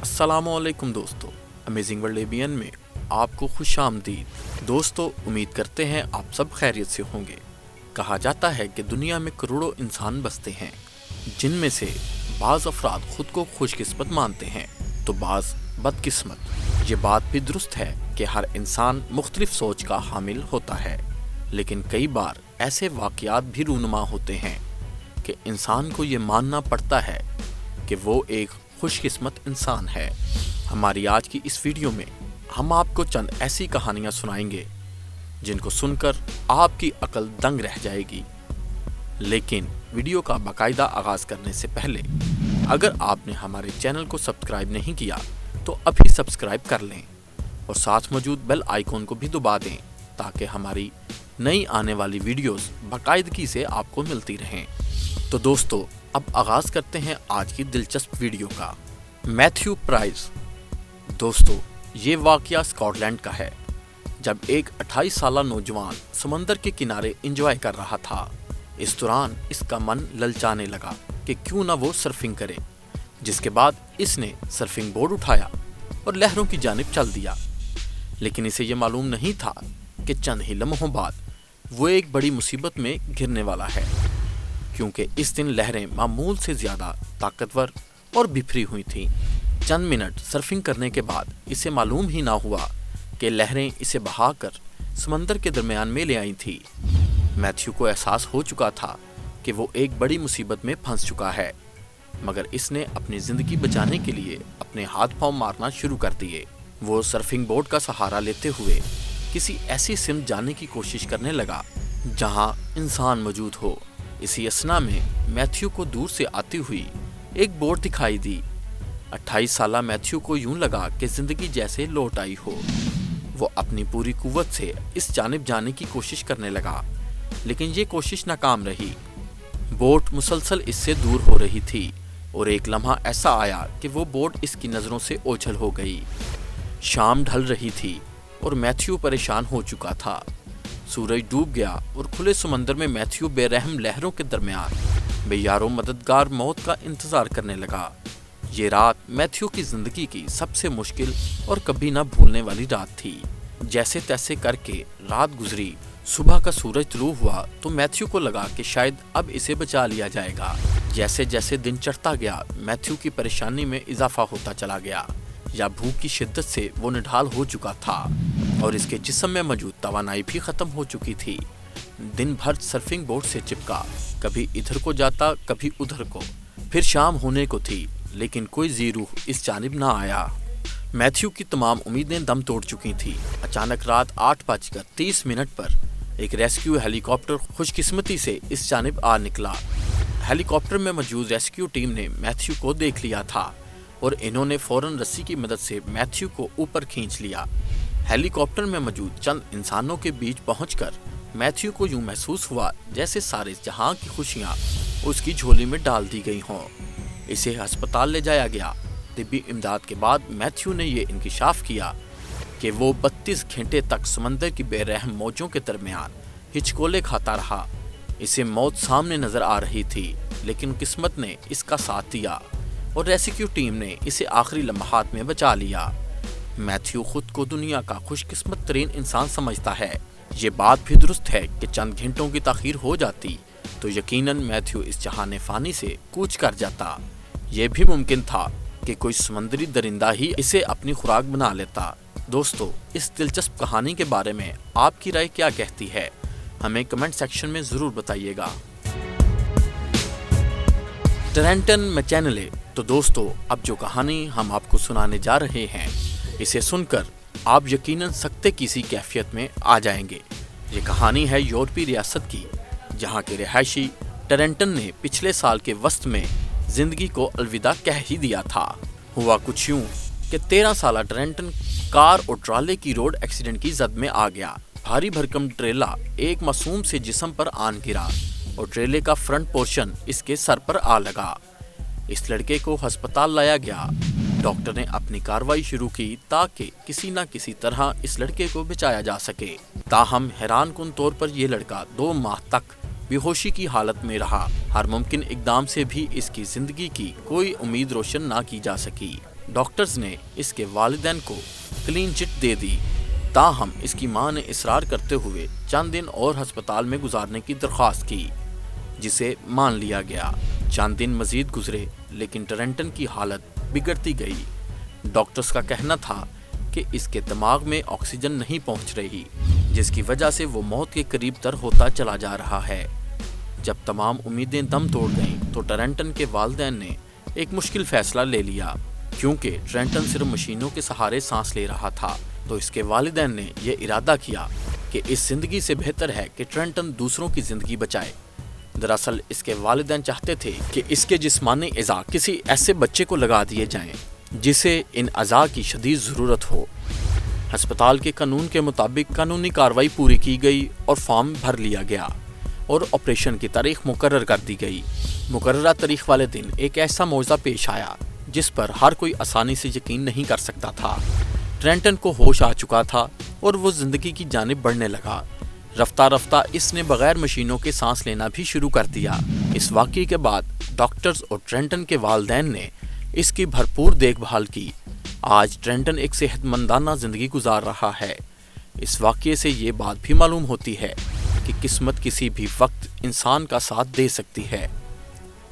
अस्सलामुअलैकुम दोस्तों, amazing world एबियन में आपको खुश आमदीद। दोस्तों, उम्मीद करते हैं आप सब खैरियत से होंगे। कहा जाता है कि दुनिया में करोड़ों इंसान बसते हैं, जिनमें से बाज़ अफराद खुद को खुशकिस्मत मानते हैं तो बाज़ बदकिस्मत। ये बात भी दुरुस्त है कि हर इंसान मुख्तलिफ सोच का हामिल होता है, लेकिन कई बार ऐसे वाक़यात भी रूनुमा होते हैं कि इंसान को ये मानना पड़ता है कि वो एक खुशकिस्मत इंसान है। हमारी आज की इस वीडियो में हम आपको चंद ऐसी कहानियां सुनाएंगे जिनको सुनकर आपकी अकल दंग रह जाएगी। लेकिन वीडियो का बाकायदा आगाज करने से पहले अगर आपने हमारे चैनल को सब्सक्राइब नहीं किया तो अभी सब्सक्राइब कर लें और साथ मौजूद बेल आइकॉन को भी दबा दें ताकि हमारी नई आने वाली वीडियोस बाकायदगी से आपको मिलती रहें। तो दोस्तों, अब आगाज करते हैं आज की दिलचस्प वीडियो का। Matthew price. दोस्तों, ये वाकया स्कॉटलैंड का है, जब एक 28 साला नौजवान समंदर के किनारे एंजॉय कर रहा था। इस दौरान इसका मन ललचाने लगा कि क्यों ना वो सर्फिंग करे, जिसके बाद इसने सर्फिंग बोर्ड उठाया और लहरों की जानिब चल दिया। लेकिन इसे ये मालूम नहीं था कि चंद ही लम्हों बाद वो एक बड़ी मुसीबत में घिरने वाला है, क्योंकि इस दिन लहरें मामूल से ज़्यादा ताकतवर और बिखरी हुई थीं। चंद मिनट सर्फिंग करने के बाद इसे मालूम ही ना हुआ कि लहरें इसे बहाकर समंदर के दरमियान में ले आई थी। मैथ्यू को एहसास हो चुका था कि वो एक बड़ी मुसीबत में फंस चुका है, मगर इसने अपनी ज़िंदगी बचाने के लिए अपने हाथ पांव मारना शुरू कर दिए। वो सर्फिंग बोर्ड का सहारा लेते हुए किसी ऐसी सिमत जाने की कोशिश करने लगा जहां इंसान मौजूद हो। इसी असना में मैथ्यू को दूर से आती हुई एक बोट दिखाई दी। 28 साला मैथ्यू को यूं लगा कि जिंदगी जैसे लौट आई हो। वो अपनी पूरी कुव्वत से इस जानिब जाने की कोशिश करने लगा, लेकिन ये कोशिश नाकाम रही। बोट मुसलसल इससे दूर हो रही थी और एक लम्हा ऐसा आया कि वो बोट इसकी नज़रों से ओझल हो गई। शाम ढल रही थी और मैथ्यू परेशान हो चुका था। सूरज डूब गया और खुले समंदर में मैथ्यू बेरहम लहरों के दरमियान बेयारो मददगार मौत का इंतजार करने लगा। ये रात मैथ्यू की जिंदगी की सबसे मुश्किल और कभी ना भूलने वाली रात थी। जैसे तैसे करके रात गुजरी। सुबह का सूरज तुलू हुआ तो मैथ्यू को लगा कि शायद अब इसे बचा लिया जाएगा। जैसे जैसे दिन चढ़ता गया, मैथ्यू की परेशानी में इजाफा होता चला गया। या भूख की शिद्दत से वो निढाल हो चुका था और इसके जिस्म में मौजूद तवानाई भी खत्म हो चुकी थी। दिन भर सर्फिंग बोर्ड से चिपका, कभी इधर को जाता कभी उधर को। फिर शाम होने को थी, लेकिन कोई जी रूह इस जानिब ना आया। मैथ्यू की तमाम उम्मीदें दम तोड़ चुकी थी। अचानक रात 8:30 पर एक रेस्क्यू हेलीकॉप्टर खुशकिस्मती से इस जानिब आ निकला। हेलीकॉप्टर में मौजूद रेस्क्यू टीम ने मैथ्यू को देख लिया था और इन्होंने फौरन रस्सी की मदद से मैथ्यू को ऊपर खींच लिया। हेलीकॉप्टर में मौजूद चंद इंसानों के बीच पहुंचकर मैथ्यू को यूं महसूस हुआ जैसे सारे जहां की खुशियां उसकी झोली में डाल दी गई हों। इसे अस्पताल ले जाया गया। तिब्बी इमदाद के बाद मैथ्यू ने ये इंकिशाफ किया कि वो 32 घंटे तक समंदर की बेरहम मौजों के दरमियान हिचकोले खाता रहा। इसे मौत सामने नजर आ रही थी, लेकिन किस्मत ने इसका साथ दिया और रेस्क्यू टीम ने इसे आखिरी लम्हात में बचा लिया। मैथ्यू खुद को दुनिया का खुशकिस्मत तरीन इंसान समझता है। ये बात भी दुरुस्त है कि चंद घंटों की ताखीर हो जाती तो यकीनन मैथ्यू इस जहाने फानी से कूच कर जाता। यह भी मुमकिन था कि कोई समंदरी दरिंदा ही इसे अपनी खुराक बना लेता। दोस्तों, इस दिलचस्प कहानी के बारे में आपकी राय क्या कहती है? हमें कमेंट सेक्शन में ज़रूर बताइएगा। टरेंटन मैचेनले। तो दोस्तों, अब जो कहानी हम आपको सुनाने जा रहे हैं, इसे सुनकर आप यकीनन सख्ते किसी कैफियत में आ जाएंगे। ये कहानी है यूरोपीय रियासत की, जहां के रिहायशी टरेंटन ने पिछले साल के वस्त में जिंदगी को अलविदा कह ही दिया था। हुआ कुछ यूं कि 13 साला टरेंटन कार और ट्राले की रोड एक्सीडेंट की जद में आ गया। भारी भरकम ट्रेला एक मासूम से जिस्म पर आन गिरा और ट्रेले का फ्रंट पोर्शन इसके सर पर आ लगा। इस लड़के को अस्पताल लाया गया। डॉक्टर ने अपनी कार्रवाई शुरू की ताकि किसी न किसी तरह इस लड़के को बचाया जा सके। ताहम हैरानकुन तौर पर यह लड़का 2 माह तक बेहोशी की हालत में रहा। हर मुमकिन इकदाम से भी इसकी जिंदगी की कोई उम्मीद रोशन ना की जा सकी। डॉक्टर्स ने इसके वालिदैन को क्लीन चिट दे दी। ताहम इसकी मां ने इसरार करते हुए चंद दिन और अस्पताल में गुजारने की दरख्वास्त की, जिसे मान लिया गया। चंद दिन मजीद गुजरे, लेकिन टरेंटन की हालत बिगड़ती गई। डॉक्टर्स का कहना था कि इसके दिमाग में ऑक्सीजन नहीं पहुंच रही, जिसकी वजह से वो मौत के करीब तर होता चला जा रहा है। जब तमाम उम्मीदें दम तोड़ गईं, तो टरेंटन के वालिदैन ने एक मुश्किल फैसला ले लिया। क्योंकि ट्रेंटन सिर्फ मशीनों के सहारे सांस ले रहा था, तो इसके वालिदैन ने यह इरादा किया कि इस जिंदगी से बेहतर है कि ट्रेंटन दूसरों की जिंदगी बचाए। दरअसल इसके वालिदैन चाहते थे कि इसके जिस्मानी अज़ा किसी ऐसे बच्चे को लगा दिए जाएं जिसे इन अज़ा की शदीद ज़रूरत हो। अस्पताल के कानून के मुताबिक कानूनी कार्रवाई पूरी की गई और फॉर्म भर लिया गया और ऑपरेशन की तारीख मुकर्रर कर दी गई। मुकर्ररा तारीख वाले दिन एक ऐसा मौजज़ा पेश आया जिस पर हर कोई आसानी से यकीन नहीं कर सकता था। ट्रेंटन को होश आ चुका था और वो जिंदगी की जानिब बढ़ने लगा। रफ्ता रफ्ता इसने बगैर मशीनों के सांस लेना भी शुरू कर दिया। इस वाक़ये के बाद डॉक्टर्स और ट्रेंटन के वालिदैन ने इसकी भरपूर देखभाल की। आज ट्रेंटन एक सेहतमंदाना ज़िंदगी गुजार रहा है। इस वाक़ये से ये बात भी मालूम होती है कि किस्मत किसी भी वक्त इंसान का साथ दे सकती है।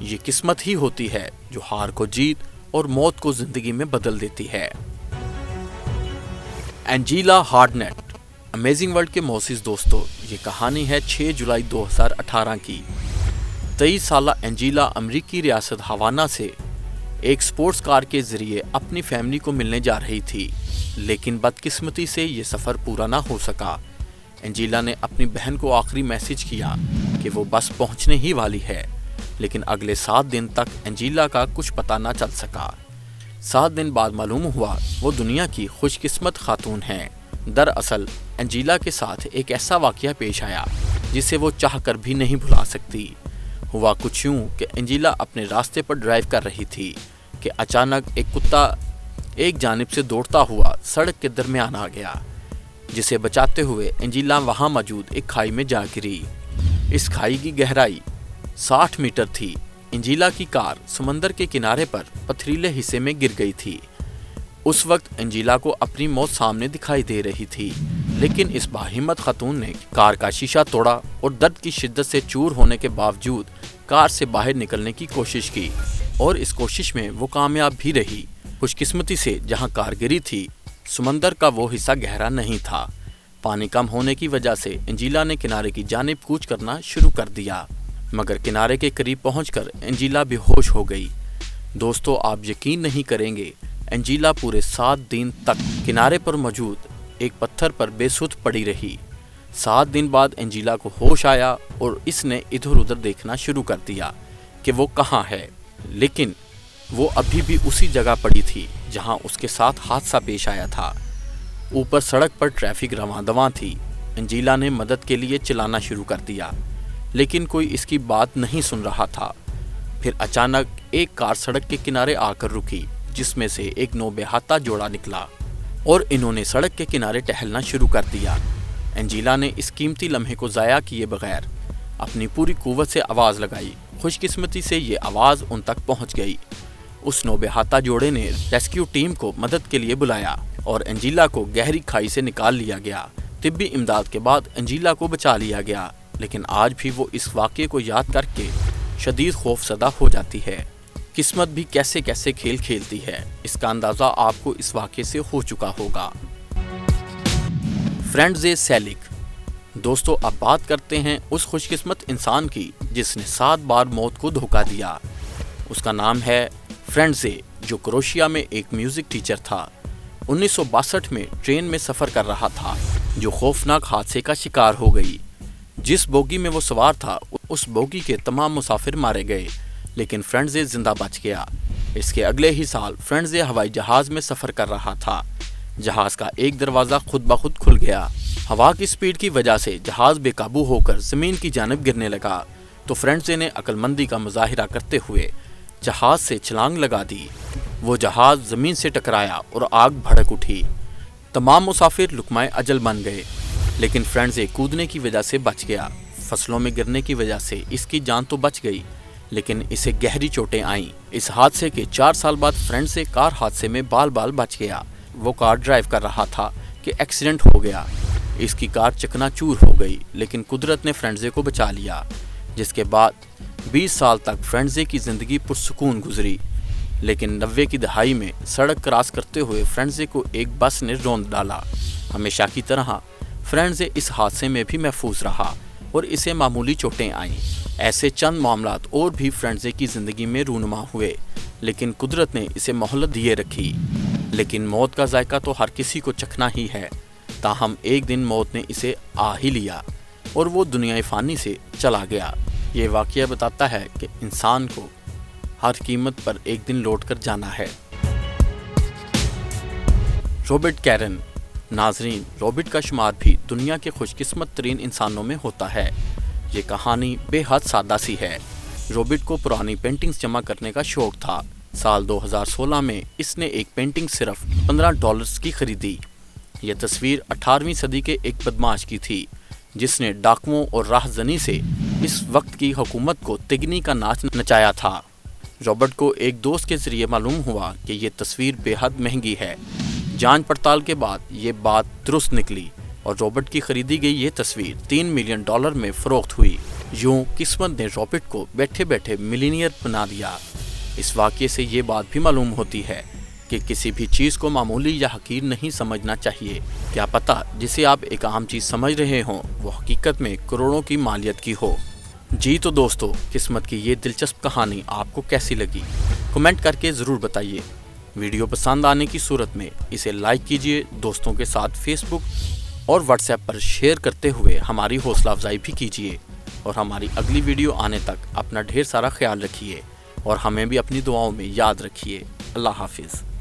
ये किस्मत ही होती है जो हार को जीत और मौत को ज़िंदगी में बदल देती है। एंजीला हार्डनेट, अमेजिंग वर्ल्ड के मोसिस दोस्तों, ये कहानी है 6 जुलाई 2018 की। 23 साला एंजीला अमरीकी रियासत हवाना से एक स्पोर्ट्स कार के ज़रिए अपनी फैमिली को मिलने जा रही थी, लेकिन बदकिस्मती से ये सफ़र पूरा ना हो सका। एंजीला ने अपनी बहन को आखिरी मैसेज किया कि वो बस पहुंचने ही वाली है, लेकिन अगले 7 दिन तक एंजीला का कुछ पता ना चल सका। 7 दिन बाद मालूम हुआ वो दुनिया की खुशकिस्मत खातून हैं। दरअसल एंजीला के साथ एक ऐसा वाक़या पेश आया जिसे वो चाह कर भी नहीं भुला सकती। हुआ कुछ यूँ कि एंजीला अपने रास्ते पर ड्राइव कर रही थी कि अचानक एक कुत्ता एक जानिब से दौड़ता हुआ सड़क के दरमियान आ गया, जिसे बचाते हुए एंजीला वहाँ मौजूद एक खाई में जा गिरी। इस खाई की गहराई 60 मीटर थी। एंजीला की कार समंदर के किनारे पर पथरीले हिस्से में गिर गई थी। उस वक्त एंजीला को अपनी मौत सामने दिखाई दे रही थी, लेकिन इस बाहिम्मत खातून ने कार का शीशा तोड़ा और दर्द की शिद्दत से चूर होने के बावजूद कार से बाहर निकलने की कोशिश की, और इस कोशिश में वो कामयाब भी रही। खुशकिस्मती से जहां कार गिरी थी, समंदर का वो हिस्सा गहरा नहीं था। पानी कम होने की वजह से एंजीला ने किनारे की जानिब कूच करना शुरू कर दिया, मगर किनारे के करीब पहुंचकर एंजीला बेहोश हो गई। दोस्तों, आप यकीन नहीं करेंगे, एंजीला पूरे 7 दिन तक किनारे पर मौजूद एक पत्थर पर बेसुध पड़ी रही। 7 दिन बाद एंजीला को होश आया और इसने इधर उधर देखना शुरू कर दिया कि वो कहाँ है, लेकिन वो अभी भी उसी जगह पड़ी थी जहाँ उसके साथ हादसा पेश आया था। ऊपर सड़क पर ट्रैफिक रवां-दवां थी। एंजीला ने मदद के लिए चिल्लाना शुरू कर दिया, लेकिन कोई इसकी बात नहीं सुन रहा था। फिर अचानक एक कार सड़क के किनारे आकर रुकी, जिसमें से एक नौबेहाता जोड़ा निकला और इन्होंने सड़क के किनारे टहलना शुरू कर दिया। एंजीला ने इस कीमती लम्हे को ज़ाया किए बगैर अपनी पूरी कुव्वत से आवाज़ लगाई। खुशकिस्मती से ये आवाज़ उन तक पहुंच गई। उस नौबेहाता जोड़े ने रेस्क्यू टीम को मदद के लिए बुलाया और एंजीला को गहरी खाई से निकाल लिया गया। तिब्बी इमदाद के बाद एंजीला को बचा लिया गया, लेकिन आज भी वो इस वाक़ये को याद करके शदीद खौफज़दा हो जाती है। किस्मत भी कैसे कैसे खेल खेलती है, इसका अंदाज़ा आपको इस वाक़ये से हो चुका होगा। फ्रेंड्जे सेलिक, दोस्तों अब बात करते हैं उस खुशकिस्मत इंसान की जिसने 7 बार मौत को धोखा दिया। उसका नाम है फ्रेंड्जे, जो क्रोशिया में एक म्यूज़िक टीचर था। 1962 में ट्रेन में सफ़र कर रहा था, जो खौफनाक हादसे का शिकार हो गई। जिस बोगी में वो सवार था, उस बोगी के तमाम मुसाफिर मारे गए, लेकिन फ्रेंड्जे जिंदा बच गया। इसके अगले ही साल फ्रेंड्जे हवाई जहाज़ में सफ़र कर रहा था। जहाज़ का एक दरवाज़ा खुद ब खुद खुल गया। हवा की स्पीड की वजह से जहाज़ बेकाबू होकर ज़मीन की जानिब गिरने लगा, तो फ्रेंड्जे ने अक्लमंदी का मुजाहिरा करते हुए जहाज़ से छलांग लगा दी। वो जहाज़ ज़मीन से टकराया और आग भड़क उठी। तमाम मुसाफिर लुकमाए अजल बन गए, लेकिन फ्रेंड्जे कूदने की वजह से बच गया। फसलों में गिरने की वजह से इसकी जान तो बच गई, लेकिन इसे गहरी चोटें आईं। इस हादसे के 4 साल बाद फ्रेंडजे कार हादसे में बाल बाल बच गया। वो कार ड्राइव कर रहा था कि एक्सीडेंट हो गया। इसकी कार चकनाचूर हो गई, लेकिन कुदरत ने फ्रेंडजे को बचा लिया, जिसके बाद 20 साल तक फ्रेंडजे की ज़िंदगी पुरसुकून गुजरी। लेकिन 90 की दहाई में सड़क क्रॉस करते हुए फ्रेंडजे को एक बस ने रौंद डाला। हमेशा की तरह फ्रेंडजे इस हादसे में भी महफूज रहा और इसे मामूली चोटें आईं। ऐसे चंद मामलात और भी फ्रेंडजे की ज़िंदगी में रूनुमा हुए, लेकिन कुदरत ने इसे मोहलत दिए रखी। लेकिन मौत का जायका तो हर किसी को चखना ही है। ताहम एक दिन मौत ने इसे आ ही लिया और वो दुनिया फ़ानी से चला गया। ये वाक़या बताता है कि इंसान को हर कीमत पर एक दिन लौट कर जाना है। Robert Karen. नाजरीन, रॉबर्ट का शुमार भी दुनिया के खुशकिस्मत तरीन इंसानों में होता है। ये कहानी बेहद सादा सी है। रॉबर्ट को पुरानी पेंटिंग्स जमा करने का शौक था। साल 2016 में इसने एक पेंटिंग सिर्फ $15 की खरीदी। यह तस्वीर 18वीं सदी के एक बदमाश की थी, जिसने डाकुओं और राहजनी से इस वक्त की हुकूमत को तिगनी का नाच नचाया था। रॉबर्ट को एक दोस्त के जरिए मालूम हुआ कि ये तस्वीर बेहद महंगी है। जांच पड़ताल के बाद ये बात दुरुस्त निकली और रॉबर्ट की खरीदी गई ये तस्वीर $3 मिलियन में फ़रोख्त हुई। यूं किस्मत ने रॉबर्ट को बैठे बैठे मिलीनियर बना दिया। इस वाक़ये से ये बात भी मालूम होती है कि किसी भी चीज़ को मामूली या हकीर नहीं समझना चाहिए। क्या पता जिसे आप एक आम चीज़ समझ रहे हों वो हकीकत में करोड़ों की मालियत की हो। जी तो दोस्तों, किस्मत की ये दिलचस्प कहानी आपको कैसी लगी? कमेंट करके ज़रूर बताइए। वीडियो पसंद आने की सूरत में इसे लाइक कीजिए, दोस्तों के साथ फेसबुक और व्हाट्सएप पर शेयर करते हुए हमारी हौसला अफजाई भी कीजिए। और हमारी अगली वीडियो आने तक अपना ढेर सारा ख्याल रखिए और हमें भी अपनी दुआओं में याद रखिए। अल्लाह हाफिज़।